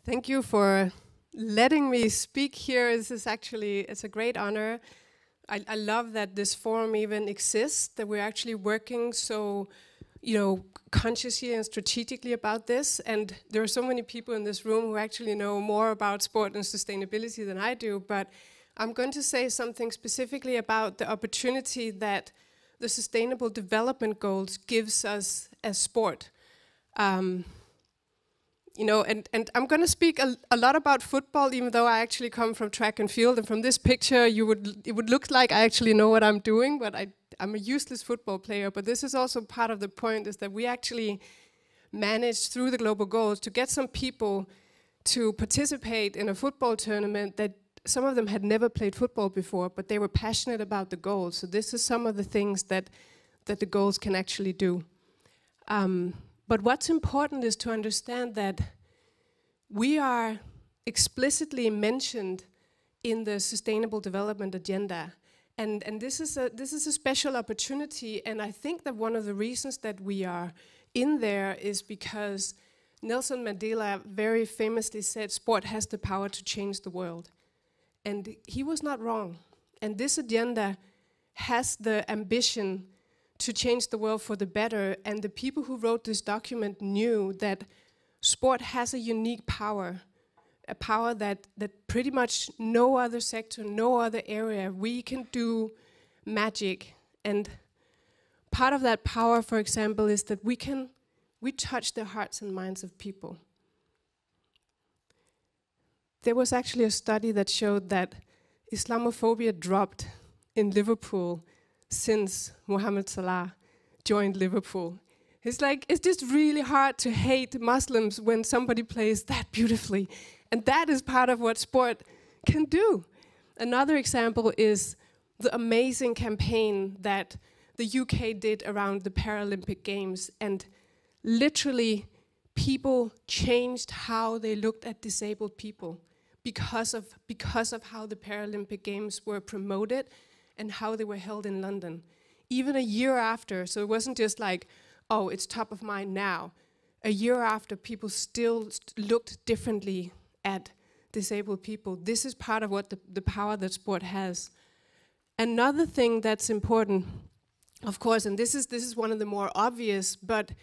Thank you for letting me speak here. It's a great honor. I love that this forum even exists, that we're actually working so, consciously and strategically about this. And there are so many people in this room who actually know more about sport and sustainability than I do. But I'm going to say something specifically about the opportunity that the Sustainable Development Goals gives us as sport. And I'm going to speak a lot about football, even though I actually come from track and field. And from this picture, it would look like I actually know what I'm doing, but I'm a useless football player. But this is also part of the point, is that we actually managed through the global goals to get some people to participate in a football tournament that some of them had never played football before, but they were passionate about the goals. So this is some of the things that the goals can actually do. But what's important is to understand that we are explicitly mentioned in the Sustainable Development Agenda. And this is a special opportunity, and I think that one of the reasons that we are in there is because Nelson Mandela very famously said, "Sport has the power to change the world." And he was not wrong. And this agenda has the ambition to change the world for the better. And the people who wrote this document knew that sport has a unique power, a power that pretty much no other sector, no other area, we can do magic. And part of that power, for example, is that we touch the hearts and minds of people. There was actually a study that showed that Islamophobia dropped in Liverpool since Mohammed Salah joined Liverpool. It's just really hard to hate Muslims when somebody plays that beautifully. And that is part of what sport can do. Another example is the amazing campaign that the UK did around the Paralympic Games. And literally, people changed how they looked at disabled people because of how the Paralympic Games were promoted and how they were held in London. Even a year after, so it wasn't just like, oh, it's top of mind now. A year after, people still looked differently at disabled people. This is part of what the power that sport has. Another thing that's important, of course, and this is one of the more obvious, but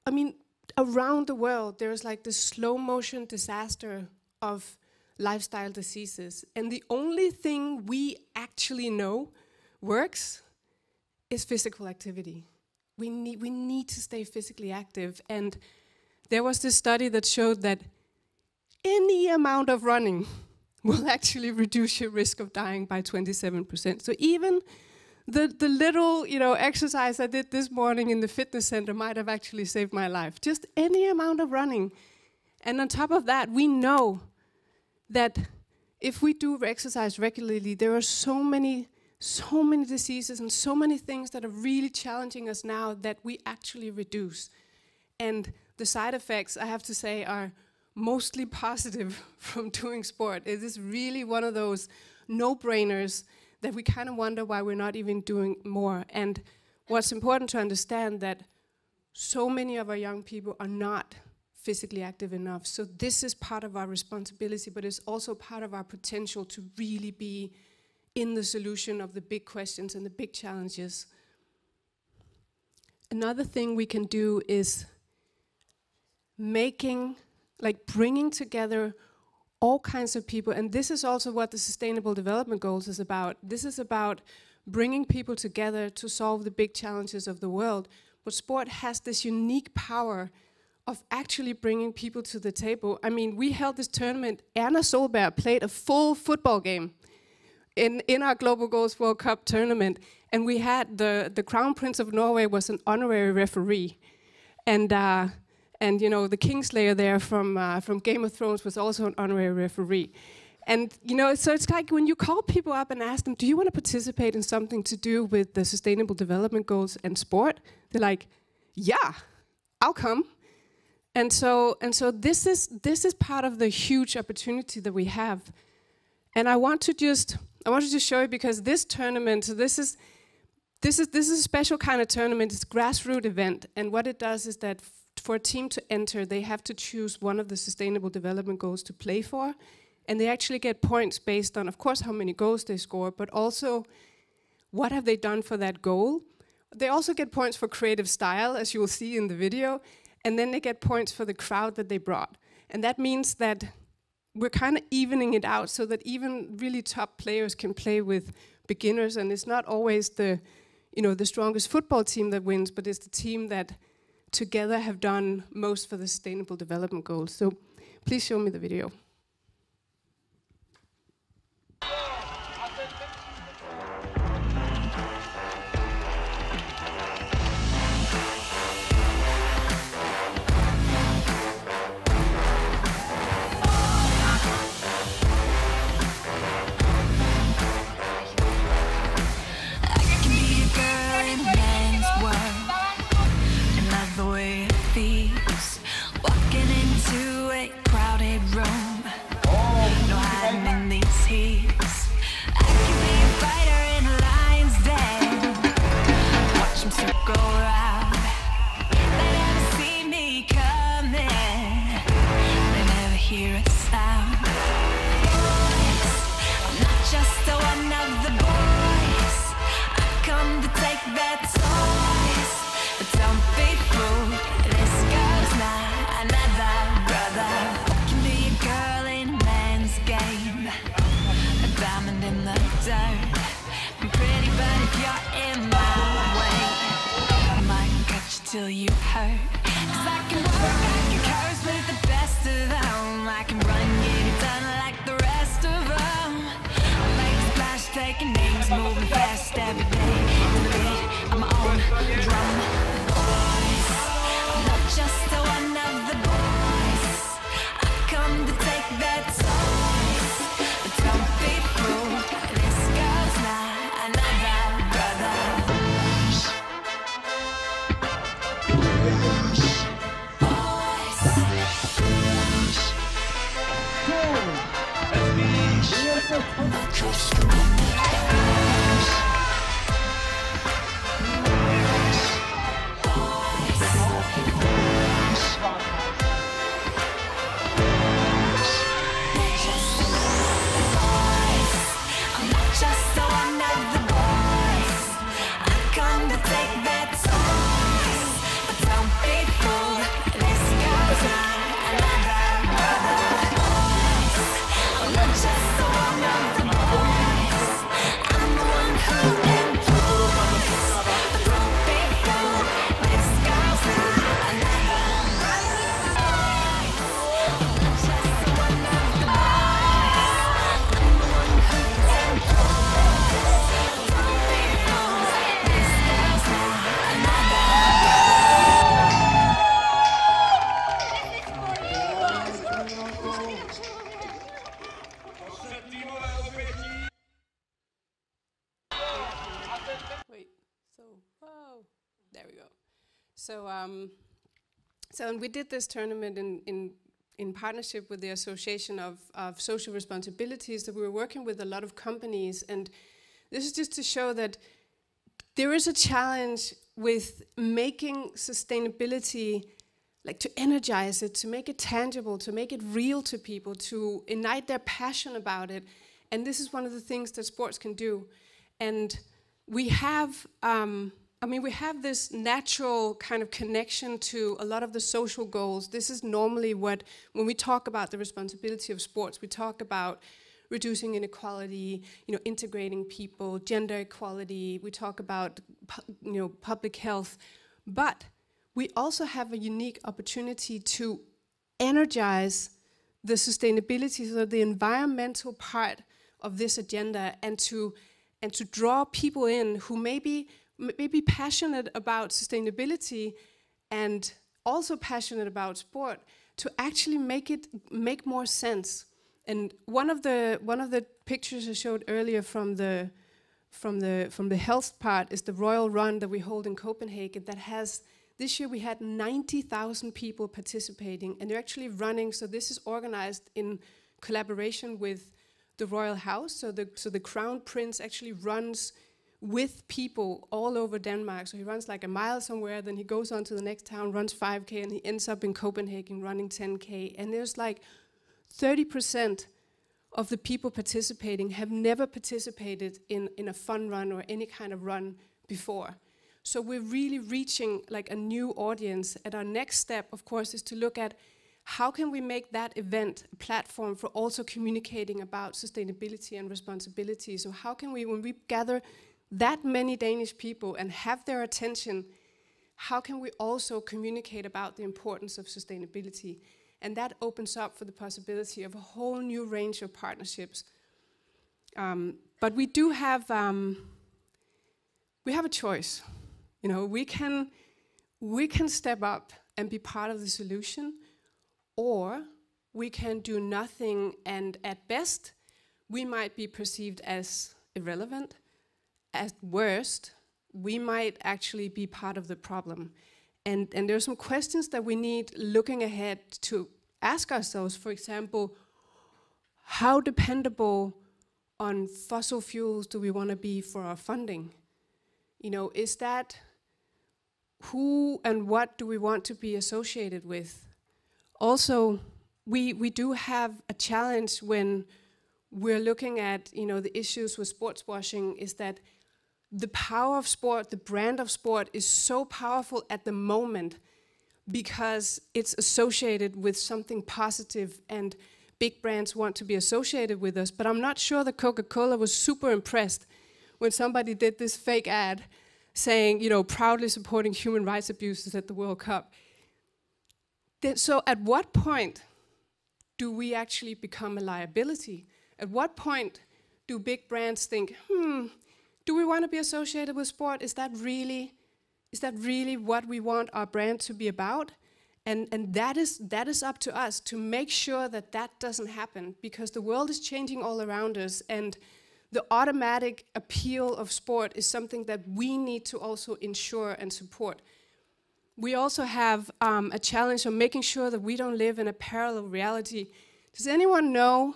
I mean, around the world, there's like this slow motion disaster of lifestyle diseases. And the only thing we actually know works is physical activity. We need to stay physically active. And there was this study that showed that any amount of running will actually reduce your risk of dying by 27%. So even the little exercise I did this morning in the fitness center might have actually saved my life. Just any amount of running. And on top of that, we know that if we do exercise regularly, there are so many diseases and so many things that are really challenging us now that we actually reduce. And the side effects, I have to say, are mostly positive from doing sport. It is really one of those no-brainers that we kind of wonder why we're not even doing more. And what's important to understand that so many of our young people are not physically active enough. So this is part of our responsibility, but it's also part of our potential to really be in the solution of the big questions and the big challenges. Another thing we can do is bringing together all kinds of people, and this is also what the Sustainable Development Goals is about. This is about bringing people together to solve the big challenges of the world. But sport has this unique power of actually bringing people to the table. I mean, we held this tournament. Erna Solberg played a full football game in our Global Goals World Cup tournament, and we had the Crown Prince of Norway was an honorary referee, and the Kingslayer there from Game of Thrones was also an honorary referee. And so it's like when you call people up and ask them, do you want to participate in something to do with the Sustainable Development Goals and sport? They're like, yeah, I'll come. And so this is part of the huge opportunity that we have. And I want to just show you, because this tournament, so this is this is a special kind of tournament. It's a grassroots event, and what it does is that for a team to enter, they have to choose one of the sustainable development goals to play for, and they actually get points based on, of course, how many goals they score, but also what have they done for that goal. They also get points for creative style, as you will see in the video, and then they get points for the crowd that they brought. And that means that we're kind of evening it out so that even really top players can play with beginners, and it's not always the strongest football team that wins, but it's the team that together have done most for the sustainable development goals. So please show me the video. Till you hurt. 'Cause I can work, I can curse with the best of them. I can run, get it done like the rest of them. I make a splash, taking names, moving fast every day. To the beat, I'm on drum. Boys, I'm not just one of the boys. I come to take their toys. But don't be fooled, this girl's not another brother. So we did this tournament in partnership with the Association of Social Responsibilities. That we were working with a lot of companies, and this is just to show that there is a challenge with making sustainability, like to energize it, to make it tangible, to make it real to people, to ignite their passion about it. And this is one of the things that sports can do. And we have we have this natural kind of connection to a lot of the social goals. This is normally when we talk about the responsibility of sports, we talk about reducing inequality, integrating people, gender equality. We talk about, public health. But we also have a unique opportunity to energize the sustainability, so the environmental part of this agenda, and to draw people in who may be passionate about sustainability and also passionate about sport, to actually make more sense. And one of the pictures I showed earlier from the health part is the Royal Run that we hold in Copenhagen. This year we had 90,000 people participating, and they're actually running. So this is organized in collaboration with the Royal House. So the Crown Prince actually runs with people all over Denmark. So he runs like a mile somewhere, then he goes on to the next town, runs 5K, and he ends up in Copenhagen running 10K. And there's like 30% of the people participating have never participated in a fun run or any kind of run before. So we're really reaching like a new audience. And our next step, of course, is to look at how can we make that event a platform for also communicating about sustainability and responsibility. So how can we, when we gather that many Danish people and have their attention, how can we also communicate about the importance of sustainability? And that opens up for the possibility of a whole new range of partnerships. But we do have, we have a choice. You know, we can step up and be part of the solution, or we can do nothing, and at best, we might be perceived as irrelevant. At worst, we might actually be part of the problem. And there are some questions that we need looking ahead to ask ourselves. For example, how dependable on fossil fuels do we want to be for our funding? You know, is that who and what do we want to be associated with? Also, we do have a challenge when we're looking at, you know, the issues with sports washing, is that the power of sport, the brand of sport, is so powerful at the moment because it's associated with something positive and big brands want to be associated with us. But I'm not sure that Coca-Cola was super impressed when somebody did this fake ad saying, you know, proudly supporting human rights abuses at the World Cup. So at what point do we actually become a liability? At what point do big brands think, do we want to be associated with sport? Is that really what we want our brand to be about? And that is up to us to make sure that that doesn't happen, because the world is changing all around us, and the automatic appeal of sport is something that we need to also ensure and support. We also have a challenge of making sure that we don't live in a parallel reality. Does anyone know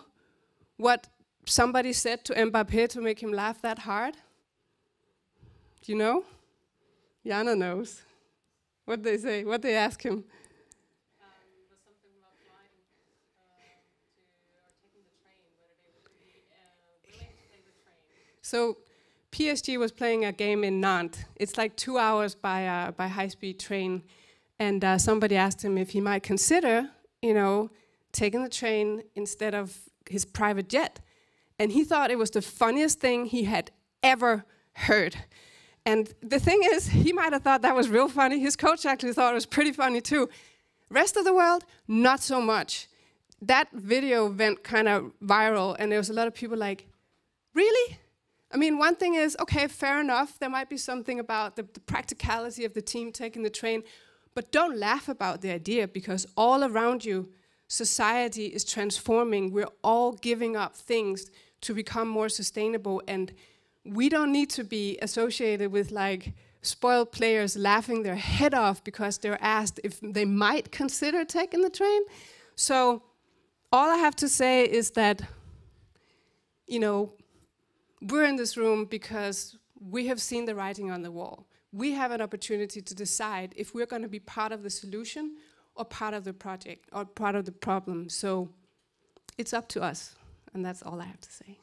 what somebody said to Mbappé to make him laugh that hard? Do you know? Jana knows. What did they say? What did they ask him? Was something about flying or taking the train, whether they would be willing to take the train. So PSG was playing a game in Nantes. It's like 2 hours by high-speed train. And somebody asked him if he might consider, you know, taking the train instead of his private jet. And he thought it was the funniest thing he had ever heard. And the thing is, he might have thought that was real funny. His coach actually thought it was pretty funny too. Rest of the world, not so much. That video went kind of viral, and there was a lot of people like, really? I mean, one thing is, okay, fair enough. There might be something about the practicality of the team taking the train, but don't laugh about the idea, because all around you, society is transforming. We're all giving up things to become more sustainable, and we don't need to be associated with like spoiled players laughing their head off because they're asked if they might consider taking the train. So all I have to say is that, you know, we're in this room because we have seen the writing on the wall. We have an opportunity to decide if we're going to be part of the solution or part of the project or part of the problem. So it's up to us, and that's all I have to say.